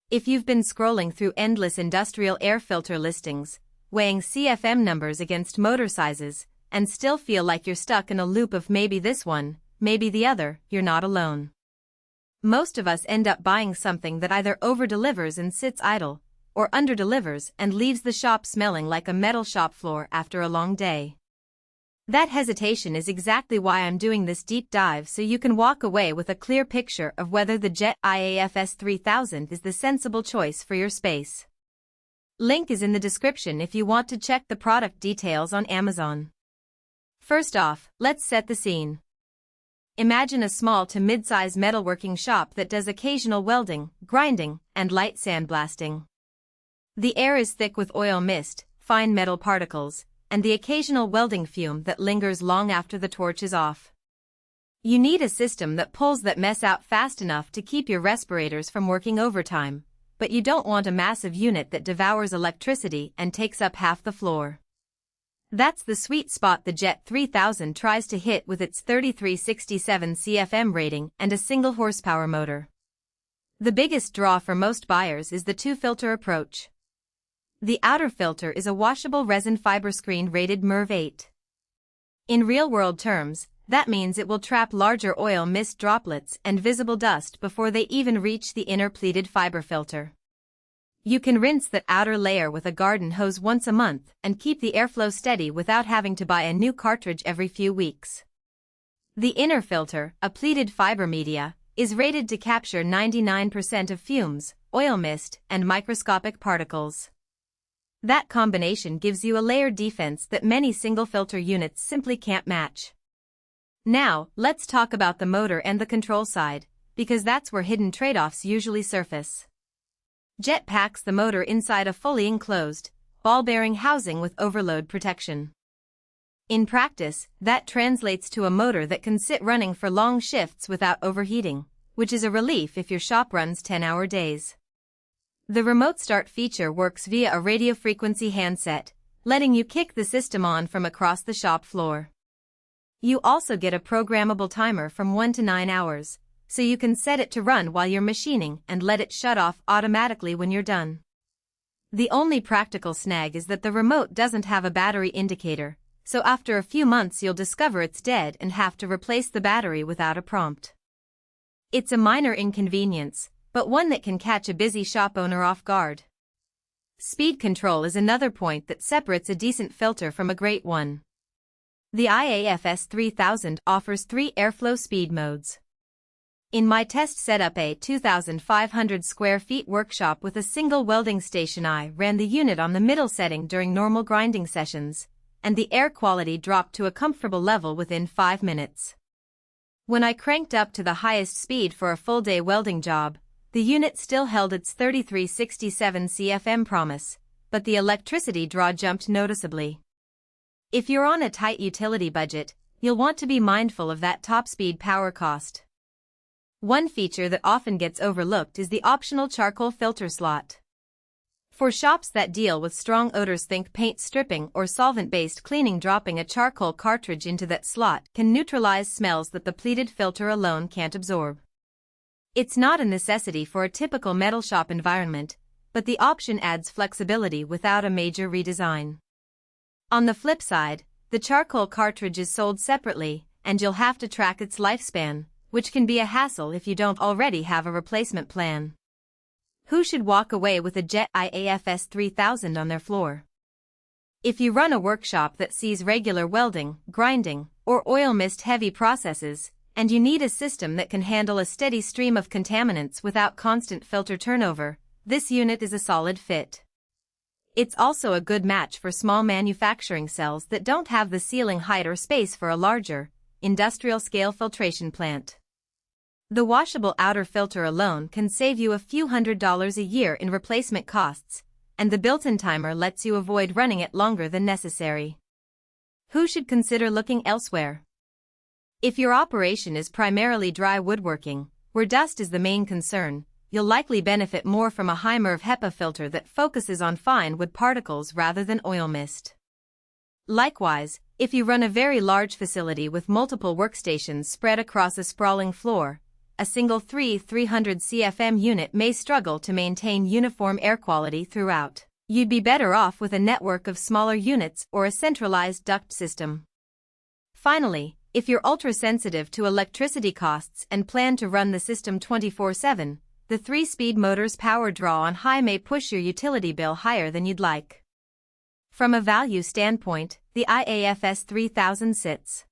If you've been scrolling through endless industrial air filter listings, weighing CFM numbers against motor sizes, and still feel like you're stuck in a loop of maybe this one, maybe the other, you're not alone. Most of us end up buying something that either over-delivers and sits idle, or under-delivers and leaves the shop smelling like a metal shop floor after a long day. That hesitation is exactly why I'm doing this deep dive, so you can walk away with a clear picture of whether the Jet IAFS 3000 is the sensible choice for your space. Link is in the description if you want to check the product details on Amazon. First off, let's set the scene. Imagine a small to mid-size metalworking shop that does occasional welding, grinding, and light sandblasting. The air is thick with oil mist, fine metal particles, and the occasional welding fume that lingers long after the torch is off. You need a system that pulls that mess out fast enough to keep your respirators from working overtime, but you don't want a massive unit that devours electricity and takes up half the floor. That's the sweet spot the Jet 3000 tries to hit with its 3367 CFM rating and a single horsepower motor. The biggest draw for most buyers is the two-filter approach. The outer filter is a washable resin fiber screen rated MERV 8. In real-world terms, that means it will trap larger oil mist droplets and visible dust before they even reach the inner pleated fiber filter. You can rinse that outer layer with a garden hose once a month and keep the airflow steady without having to buy a new cartridge every few weeks. The inner filter, a pleated fiber media, is rated to capture 99% of fumes, oil mist, and microscopic particles. That combination gives you a layered defense that many single-filter units simply can't match. Now, let's talk about the motor and the control side, because that's where hidden trade-offs usually surface. Jet packs the motor inside a fully enclosed, ball-bearing housing with overload protection. In practice, that translates to a motor that can sit running for long shifts without overheating, which is a relief if your shop runs 10-hour days. The remote start feature works via a radio frequency handset, letting you kick the system on from across the shop floor. You also get a programmable timer from 1 to 9 hours, so you can set it to run while you're machining and let it shut off automatically when you're done. The only practical snag is that the remote doesn't have a battery indicator, so after a few months you'll discover it's dead and have to replace the battery without a prompt. It's a minor inconvenience, but one that can catch a busy shop owner off guard. Speed control is another point that separates a decent filter from a great one. The IAFS 3000 offers 3 airflow speed modes. In my test setup, a 2,500 square feet workshop with a single welding station, I ran the unit on the middle setting during normal grinding sessions, and the air quality dropped to a comfortable level within 5 minutes. When I cranked up to the highest speed for a full-day welding job, the unit still held its 3367 CFM promise, but the electricity draw jumped noticeably. If you're on a tight utility budget, you'll want to be mindful of that top-speed power cost. One feature that often gets overlooked is the optional charcoal filter slot. For shops that deal with strong odors, think paint stripping or solvent-based cleaning, dropping a charcoal cartridge into that slot can neutralize smells that the pleated filter alone can't absorb. It's not a necessity for a typical metal shop environment, but the option adds flexibility without a major redesign. On the flip side, the charcoal cartridge is sold separately, and you'll have to track its lifespan, which can be a hassle if you don't already have a replacement plan. Who should walk away with a Jet IAFS 3000 on their floor? If you run a workshop that sees regular welding, grinding, or oil mist heavy processes, and you need a system that can handle a steady stream of contaminants without constant filter turnover, this unit is a solid fit. It's also a good match for small manufacturing cells that don't have the ceiling height or space for a larger, industrial-scale filtration plant. The washable outer filter alone can save you a few $100s a year in replacement costs, and the built-in timer lets you avoid running it longer than necessary. Who should consider looking elsewhere? If your operation is primarily dry woodworking, where dust is the main concern, you'll likely benefit more from a high MERV HEPA filter that focuses on fine wood particles rather than oil mist. Likewise, if you run a very large facility with multiple workstations spread across a sprawling floor, a single 300 CFM unit may struggle to maintain uniform air quality throughout. You'd be better off with a network of smaller units or a centralized duct system. Finally, if you're ultra-sensitive to electricity costs and plan to run the system 24/7, the 3-speed motor's power draw on high may push your utility bill higher than you'd like. From a value standpoint, the IAFS 3000 sits